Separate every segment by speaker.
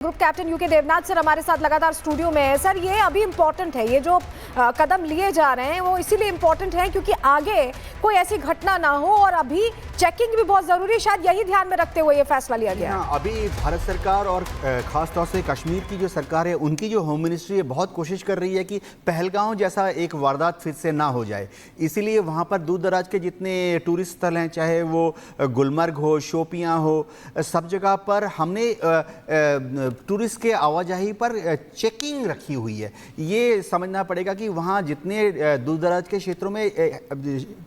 Speaker 1: Group captain UK Devnath sir हमारे साथ लगातार स्टूडियो में है। सर, ये अभी इम्पोर्टेंट है, ये जो कदम लिए जा रहे हैं वो इसीलिए इम्पोर्टेंट है क्योंकि आगे कोई ऐसी घटना ना हो और अभी चेकिंग भी बहुत जरूरी है, शायद यही ध्यान में रखते हुए ये फैसला लिया गया है।
Speaker 2: अभी भारत सरकार और खास तौर से कश्मीर की जो सरकार है, उनकी जो होम मिनिस्ट्री है, बहुत कोशिश कर रही है कि पहलगांव जैसा एक वारदात फिर से ना हो जाए। इसीलिए वहाँ पर दूर दराज के जितने टूरिस्ट स्थल हैं, चाहे वो गुलमर्ग हो, शोपियाँ हो, सब जगह पर हमने टूरिस्ट के आवाजाही पर चेकिंग रखी हुई है। ये समझना पड़ेगा कि वहाँ जितने दूर दराज के क्षेत्रों में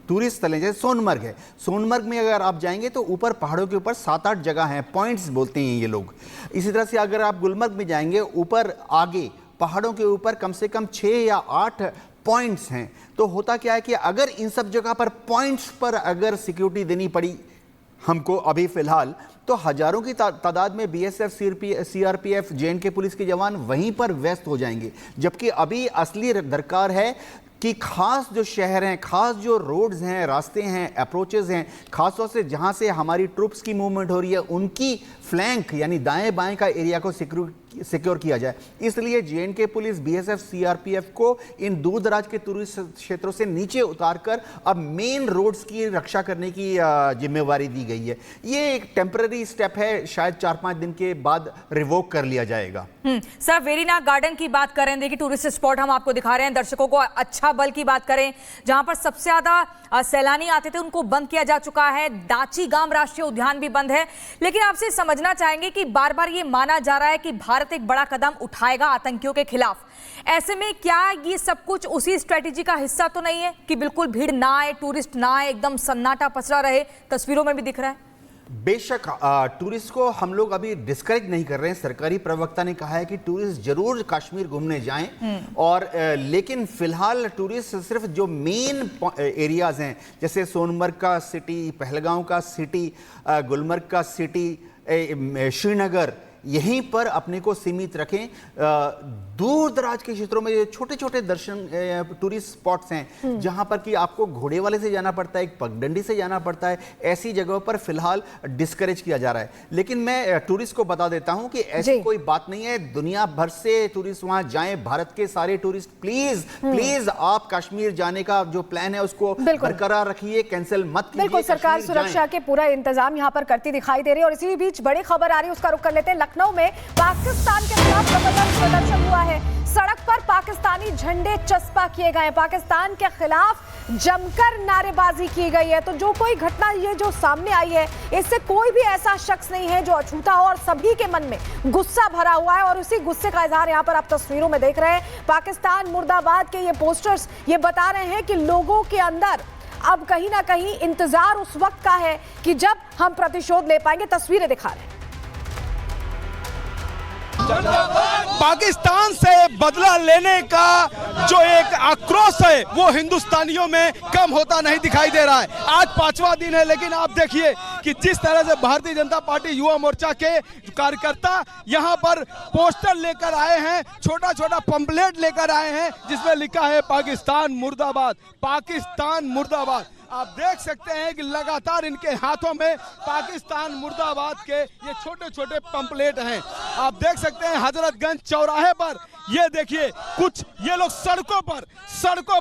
Speaker 2: टूरिस्ट स्थल हैं, जैसे सोनमर्ग है, सोनमर्ग में अगर आप जाएंगे तो ऊपर पहाड़ों के ऊपर 7-8 जगह हैं, पॉइंट्स बोलते हैं ये लोग। इसी तरह से अगर आप गुलमर्ग में जाएंगे, ऊपर आगे पहाड़ों के ऊपर कम से कम 6 या 8 पॉइंट्स हैं। तो होता क्या है कि अगर इन सब जगह पर पॉइंट्स पर अगर सिक्योरिटी देनी पड़ी हमको अभी फिलहाल, तो हजारों की तादाद में बीएसएफ, सीआरपीएफ, जेएंडके पुलिस के जवान वहीं पर व्यस्त हो जाएंगे। जबकि अभी असली दरकार है कि खास जो शहर हैं, खास जो रोड्स हैं, रास्ते हैं, अप्रोचेस हैं, खास तौर से जहां से हमारी ट्रूप्स की मूवमेंट हो रही है, उनकी फ्लैंक यानी दाएं बाएं का एरिया को सिक्योर किया जाए। इसलिए जेएंडके पुलिस, बीएसएफ, सीआरपीएफ को इन दूर दराज के टूरिस्ट क्षेत्रों से नीचे उतारकर अब मेन रोड्स की रक्षा करने की जिम्मेवारी दी गई है। ये एक टेम्पररी स्टेप है, शायद 4-5 दिन के बाद रिवोक कर लिया जाएगा।
Speaker 3: सर, वेरीनाग गार्डन की बात करें, देखिए टूरिस्ट स्पॉट हम आपको दिखा रहे हैं, दर्शकों को अच्छा बल की बात करें, जहां पर सबसे ज्यादा सैलानी आते थे उनको बंद किया जा चुका है। दाची गाम राष्ट्रीय उद्यान भी बंद है। लेकिन आपसे समझना चाहेंगे कि बार बार ये माना जा रहा है कि भारत एक बड़ा कदम उठाएगा आतंकियों के खिलाफ। ऐसे में क्या ये सब कुछ उसी स्ट्रेटेजी का हिस्सा तो नहीं है कि बिल्कुल भीड़ ना आए, टूरिस्ट ना आए, एकदम सन्नाटा पसरा रहे? तस्वीरों में भी दिख रहा है।
Speaker 2: बेशक टूरिस्ट को हम लोग अभी डिस्करेज नहीं कर रहे हैं। सरकारी प्रवक्ता ने कहा है कि टूरिस्ट जरूर कश्मीर घूमने जाएं, और लेकिन फिलहाल टूरिस्ट सिर्फ जो मेन एरियाज हैं, जैसे सोनमर्ग का सिटी, पहलगांव का सिटी, गुलमर्ग का सिटी, श्रीनगर, यहीं पर अपने को सीमित रखें। दूर दराज के क्षेत्रों में छोटे छोटे दर्शन टूरिस्ट स्पॉट्स हैं जहां पर कि आपको घोड़े वाले से जाना पड़ता है, एक पगडंडी से जाना पड़ता है, ऐसी जगहों पर फिलहाल डिस्करेज किया जा रहा है। लेकिन मैं टूरिस्ट को बता देता हूं कि ऐसी कोई बात नहीं है। दुनिया भर से टूरिस्ट वहां जाएं, भारत के सारे टूरिस्ट प्लीज प्लीज आप कश्मीर जाने का जो प्लान है उसको बरकरार रखिए, कैंसिल मत कीजिए।
Speaker 1: बिल्कुल, सरकार सुरक्षा के पूरा इंतजाम यहाँ पर करती दिखाई दे रही है। और इसी बीच बड़ी खबर आ रही है, उसका रुख कर लेते हैं। लखनऊ में पाकिस्तान के खिलाफ जबरदस्त प्रदर्शन हुआ है। सड़क पर पाकिस्तानी झंडे चस्पा किए गए, पाकिस्तान के खिलाफ जमकर नारेबाजी की गई है। तो जो कोई घटना ये जो सामने आई है, इससे कोई भी ऐसा शख्स नहीं है जो अछूता हो, और सभी के मन में गुस्सा भरा हुआ है। और उसी गुस्से का इजहार यहाँ पर आप तस्वीरों में देख रहे हैं। पाकिस्तान मुर्दाबाद के ये पोस्टर्स ये बता रहे हैं कि लोगों के अंदर अब कहीं ना कहीं इंतजार उस वक्त का है कि जब हम प्रतिशोध ले पाएंगे। तस्वीरें दिखा रहे हैं।
Speaker 4: पाकिस्तान से बदला लेने का जो एक आक्रोश है वो हिंदुस्तानियों में कम होता नहीं दिखाई दे रहा है। आज 5वां दिन है, लेकिन आप देखिए कि जिस तरह से भारतीय जनता पार्टी युवा मोर्चा के कार्यकर्ता यहाँ पर पोस्टर लेकर आए हैं, छोटा छोटा पंपलेट लेकर आए हैं जिसमें लिखा है पाकिस्तान मुर्दाबाद, पाकिस्तान मुर्दाबाद। आप देख सकते हैं कि लगातार इनके हाथों में पाकिस्तान मुर्दाबाद के ये छोटे छोटे पंपलेट हैं। आप देख सकते हैं हजरतगंज चौराहे पर, ये देखिए कुछ ये लोग सड़कों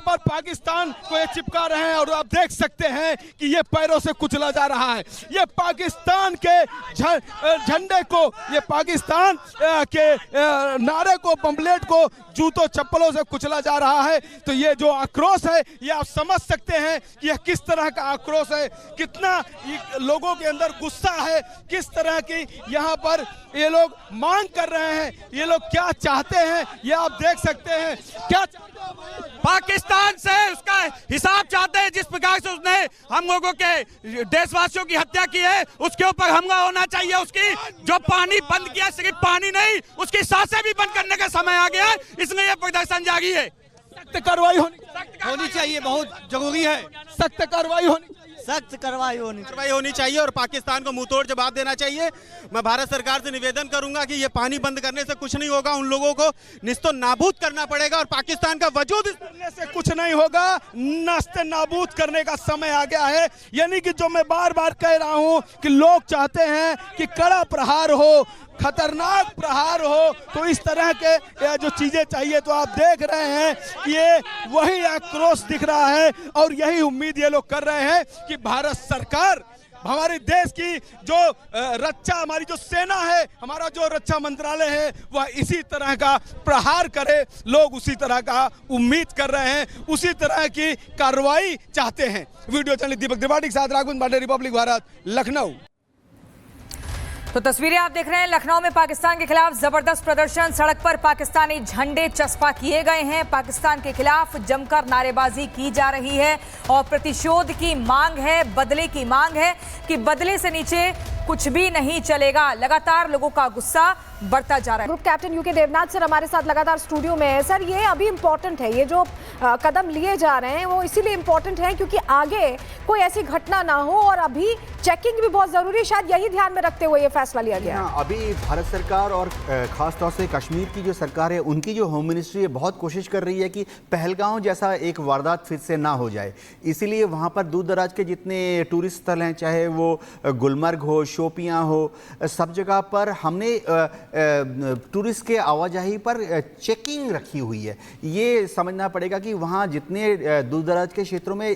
Speaker 4: पर पाकिस्तान को ये चिपका रहे हैं। और आप देख सकते हैं कि ये पैरों से कुचला जा रहा है। ये पाकिस्तान के झंडे को, ये पाकिस्तान के नारे को, पंपलेट को जूतों चप्पलों से कुचला जा रहा है। तो ये जो आक्रोश है, ये आप समझ सकते हैं कि यह किस तरह का आक्रोश है, कितना लोगों के अंदर गुस्सा है, किस तरह की यहाँ पर ये लोग मांग कर रहे हैं, ये लोग क्या चाहते हैं, ये आप देख सकते हैं। क्या
Speaker 5: पाकिस्तान से उसका हिसाब चाहते हैं, जिस प्रकार से उसने हम लोगों के देशवासियों की हत्या की है, उसके ऊपर हमला होना चाहिए। उसकी जो पानी बंद किया, सिर्फ पानी नहीं, उसकी सांसें भी बंद करने का समय आ गया है, इसलिए ये प्रदर्शन जारी है।
Speaker 4: सख्त कार्रवाई होनी चाहिए, बहुत जरूरी है। सख्त कार्रवाई
Speaker 6: सख्त कार्रवाई होनी चाहिए और पाकिस्तान को मुंहतोड़ जवाब देना चाहिए। मैं भारत सरकार से निवेदन करूंगा कि ये पानी बंद करने से कुछ नहीं होगा, उन लोगों को निस्तो नाबूद करना पड़ेगा और पाकिस्तान का वजूद
Speaker 4: करने से कुछ नहीं होगा, नस्ते नाबूद करने का समय आ गया है। यानी कि जो मैं बार बार कह रहा हूं कि लोग चाहते हैं कि कड़ा प्रहार हो, खतरनाक प्रहार हो, तो इस तरह के जो चीजें चाहिए। तो आप देख रहे हैं कि ये वही आक्रोश दिख रहा है और यही उम्मीद ये लोग कर रहे हैं कि भारत सरकार हमारे देश की जो रक्षा, हमारी जो सेना है, हमारा जो रक्षा मंत्रालय है, वह इसी तरह का प्रहार करे। लोग उसी तरह का उम्मीद कर रहे हैं, उसी तरह की कार्रवाई चाहते हैं। वीडियो जर्नलिस्ट दीपक त्रिपाठी के साथ राघवेंद्र पांडे, रिपब्लिक भारत, लखनऊ।
Speaker 3: तो तस्वीरें आप देख रहे हैं, लखनऊ में पाकिस्तान के खिलाफ जबरदस्त प्रदर्शन। सड़क पर पाकिस्तानी झंडे चस्पा किए गए हैं। पाकिस्तान के खिलाफ जमकर नारेबाजी की जा रही है और प्रतिशोध की मांग है, बदले की मांग है कि बदले से नीचे कुछ भी नहीं चलेगा। लगातार लोगों का गुस्सा बढ़ता जा रहा है।
Speaker 1: Group captain UK Devnath sir हमारे साथ लगातार स्टूडियो में है। सर, ये अभी इम्पोर्टेंट है, ये जो कदम लिए जा रहे हैं वो इसीलिए इम्पोर्टेंट है क्योंकि आगे कोई ऐसी घटना ना हो और अभी चेकिंग भी बहुत जरूरी है। शायद यही ध्यान में रखते हुए ये फैसला लिया गया है।
Speaker 2: अभी भारत सरकार और खास तौर से कश्मीर की जो सरकार है, उनकी जो होम मिनिस्ट्री है, बहुत कोशिश कर रही है कि पहलगांव जैसा एक वारदात फिर से ना हो जाए। इसीलिए वहाँ पर दूर दराज के जितने टूरिस्ट स्थल हैं, चाहे वो गुलमर्ग हो, शोपियाँ हो, सब जगह पर हमने टूरिस्ट के आवाजाही पर चेकिंग रखी हुई है। ये समझना पड़ेगा कि वहाँ जितने दूर दराज के क्षेत्रों में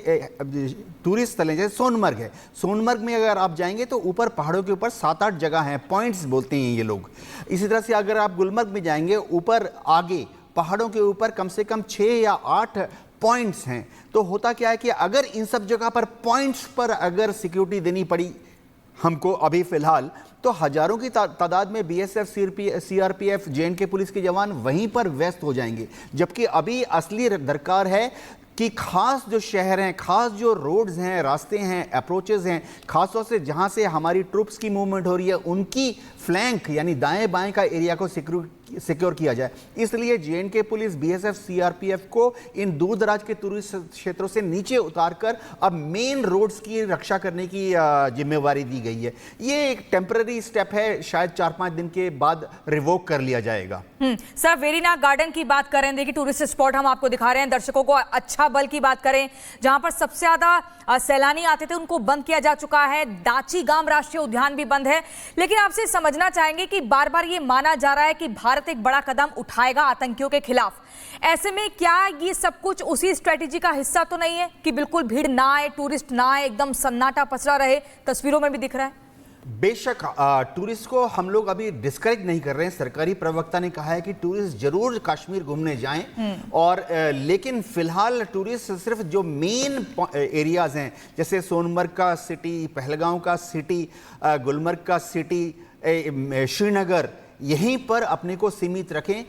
Speaker 2: टूरिस्ट स्थल हैं, जैसे सोनमर्ग है, सोनमर्ग में अगर आप जाएंगे तो ऊपर पहाड़ों के ऊपर 7-8 जगह हैं, पॉइंट्स बोलते हैं ये लोग। इसी तरह से अगर आप गुलमर्ग में जाएंगे, ऊपर आगे पहाड़ों के ऊपर कम से कम 6 या 8 पॉइंट्स हैं। तो होता क्या है कि अगर इन सब जगह पर पॉइंट्स पर अगर सिक्योरिटी देनी पड़ी हमको अभी फिलहाल, तो हजारों की तादाद में बीएसएफ, सीआरपीएफ, जेएनके पुलिस के जवान वहीं पर व्यस्त हो जाएंगे। जबकि अभी असली दरकार है कि खास जो शहर हैं, खास जो रोड्स हैं, रास्ते हैं, अप्रोचेस हैं, खास तौर से जहां से हमारी ट्रूप्स की मूवमेंट हो रही है, उनकी फ्लैंक यानी दाएं बाएं का एरिया को सिक्योर किया जाए। इसलिए जेएनके पुलिस, बीएसएफ, सीआरपीएफ को इन दूर दराज के टूरिस्ट क्षेत्रों से नीचे उतारकर अब मेन रोड्स की रक्षा करने की जिम्मेवारी दी गई है। ये एक टेम्पररी स्टेप है, शायद 4-5 दिन के बाद रिवोक कर लिया जाएगा।
Speaker 3: सर, वेरीनाग गार्डन की बात करें, देखिए टूरिस्ट स्पॉट हम आपको दिखा रहे हैं, दर्शकों को अच्छा बल की बात करें, जहां पर सबसे ज्यादा सैलानी आते थे उनको बंद किया जा चुका है। दाची गाम राष्ट्रीय उद्यान भी बंद है। लेकिन आपसे समझना चाहेंगे कि बार बार ये माना जा रहा है कि भारत एक बड़ा कदम उठाएगा आतंकियों के खिलाफ। ऐसे में क्या ये सब कुछ उसी स्ट्रेटेजी का हिस्सा तो नहीं है कि बिल्कुल भीड़ ना आए, टूरिस्ट ना आए, एकदम सन्नाटा पसरा रहे? तस्वीरों में भी दिख रहा है।
Speaker 2: बेशक टूरिस्ट को हम लोग अभी डिस्करेज नहीं कर रहे हैं। सरकारी प्रवक्ता ने कहा है कि टूरिस्ट जरूर कश्मीर घूमने जाएं और लेकिन फिलहाल टूरिस्ट सिर्फ जो मेन एरियाज हैं, जैसे सोनमर्ग का सिटी, पहलगांव का सिटी, गुलमर्ग का सिटी, श्रीनगर, यहीं पर अपने को सीमित रखें।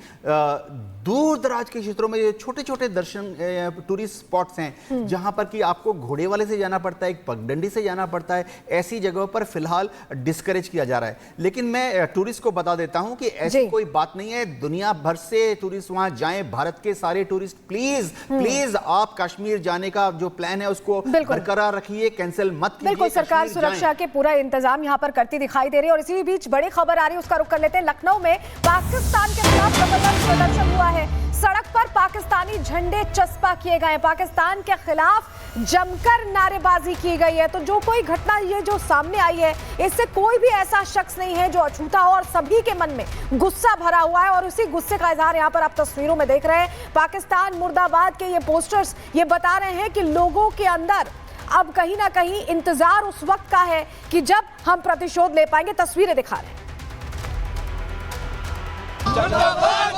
Speaker 2: दूर दराज के क्षेत्रों में छोटे छोटे दर्शन टूरिस्ट स्पॉट्स हैं जहां पर कि आपको घोड़े वाले से जाना पड़ता है, एक पगडंडी से जाना पड़ता है, ऐसी जगहों पर फिलहाल डिस्करेज किया जा रहा है। लेकिन मैं टूरिस्ट को बता देता हूं कि ऐसी कोई बात नहीं है। दुनिया भर से टूरिस्ट वहां जाएं, भारत के सारे टूरिस्ट प्लीज प्लीज आप कश्मीर जाने का जो प्लान है उसको बरकरार रखिए, कैंसिल मत कीजिए।
Speaker 1: बिल्कुल, सरकार सुरक्षा के पूरा इंतजाम यहाँ पर करती दिखाई दे रही है। और इसी बीच बड़ी खबर आ रही है, उसका रुख कर लेते हैं। लखनऊ में पाकिस्तान के खिलाफ जबरदस्त प्रदर्शन हुआ है। सड़क पर पाकिस्तानी झंडे चस्पा किए गए। पाकिस्तान के खिलाफ जमकर नारेबाजी की गई है। तो जो कोई घटना ये जो सामने आई है, इससे कोई भी ऐसा शख्स नहीं है जो अछूता हो और सभी के मन में गुस्सा भरा हुआ है। और उसी गुस्से का इजहार यहाँ पर आप तस्वीरों में देख रहे हैं। पाकिस्तान मुर्दाबाद के ये पोस्टर्स ये बता रहे हैं कि लोगों के अंदर अब कहीं ना कहीं इंतजार उस वक्त का है कि जब हम प्रतिशोध ले पाएंगे। तस्वीरें दिखा रहे हैं।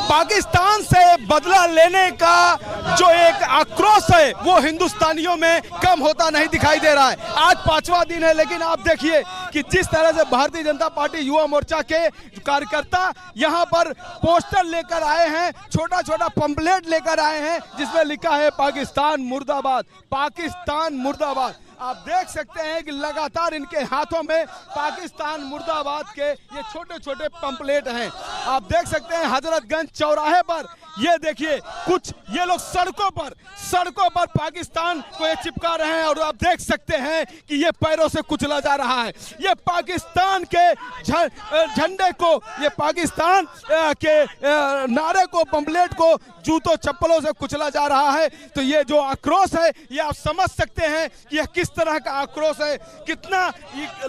Speaker 4: पाकिस्तान से बदला लेने का जो एक आक्रोश है वो हिंदुस्तानियों में कम होता नहीं दिखाई दे रहा है। आज 5वां दिन है, लेकिन आप देखिए कि जिस तरह से भारतीय जनता पार्टी युवा मोर्चा के कार्यकर्ता यहाँ पर पोस्टर लेकर आए हैं, छोटा छोटा पंपलेट लेकर आए हैं जिसमें लिखा है पाकिस्तान मुर्दाबाद, पाकिस्तान मुर्दाबाद। आप देख सकते हैं कि लगातार इनके हाथों में पाकिस्तान मुर्दाबाद के ये छोटे छोटे पंपलेट हैं। आप देख सकते हैं हजरतगंज चौराहे पर ये देखिए कुछ ये लोग सड़कों पर पाकिस्तान को ये चिपका रहे हैं और आप देख सकते हैं कि ये पैरों से कुचला जा रहा है। ये पाकिस्तान के झंडे को, ये पाकिस्तान के नारे को, पंपलेट को जूतों चप्पलों से कुचला जा रहा है। तो ये जो आक्रोश है ये आप समझ सकते हैं कि यह किस तरह का आक्रोश है, कितना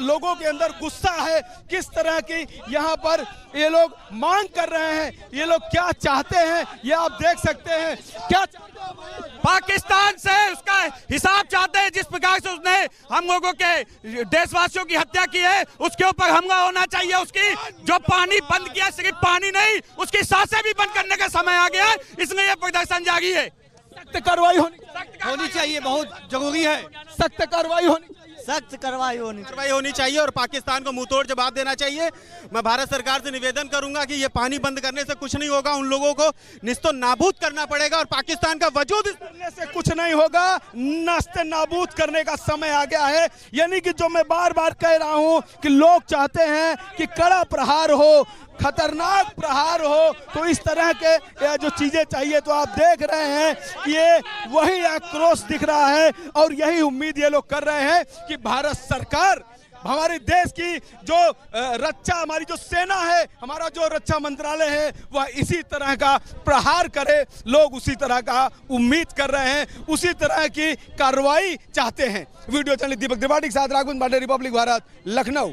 Speaker 4: लोगों के अंदर गुस्सा है, किस तरह की यहाँ पर ये लोग मांग कर रहे हैं, ये लोग क्या चाहते हैं ये आप देख सकते हैं। क्या
Speaker 5: पाकिस्तान से उसका हिसाब चाहते हैं, जिस प्रकार से उसने हम लोगों के देशवासियों की हत्या की है उसके ऊपर हमला होना चाहिए। उसकी जो पानी बंद किया, सिर्फ पानी नहीं उसकी सांसें भी बंद करने का समय आ गया है, इसलिए यह प्रदर्शन जारी है।
Speaker 4: सख्त कार्रवाई होनी चाहिए, बहुत जरूरी है। सख्त कार्रवाई
Speaker 6: होनी चाहिए और पाकिस्तान को मुंहतोड़ जवाब देना चाहिए। मैं भारत सरकार से निवेदन करूंगा कि ये पानी बंद करने से कुछ नहीं होगा, उन लोगों को निस्तो नाबूद करना पड़ेगा और पाकिस्तान का वजूद
Speaker 4: करने से कुछ नहीं होगा, नास्ते नाबूद करने का समय आ गया है। यानी कि जो मैं बार बार कह रहा हूं कि लोग चाहते हैं कि कड़ा प्रहार हो, खतरनाक प्रहार हो, तो इस तरह के जो चीजें चाहिए। तो आप देख रहे हैं ये वही आक्रोश दिख रहा है और यही उम्मीद ये लोग कर रहे हैं कि भारत सरकार, हमारे देश की जो रक्षा, हमारी जो सेना है, हमारा जो रक्षा मंत्रालय है, वह इसी तरह का प्रहार करे। लोग उसी तरह का उम्मीद कर रहे हैं, उसी तरह की कार्रवाई चाहते हैं। वीडियो जर्नलिस्ट दीपक त्रिपाठी के साथ राघवन पांडे, रिपब्लिक भारत, लखनऊ।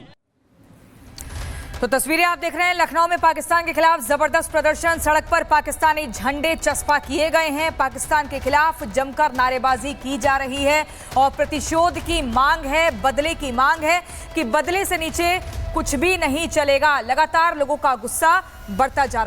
Speaker 3: तो तस्वीरें आप देख रहे हैं, लखनऊ में पाकिस्तान के खिलाफ जबरदस्त प्रदर्शन, सड़क पर पाकिस्तानी झंडे चस्पा किए गए हैं। पाकिस्तान के खिलाफ जमकर नारेबाजी की जा रही है और प्रतिशोध की मांग है, बदले की मांग है कि बदले से नीचे कुछ भी नहीं चलेगा। लगातार लोगों का गुस्सा बढ़ता जा रहा है।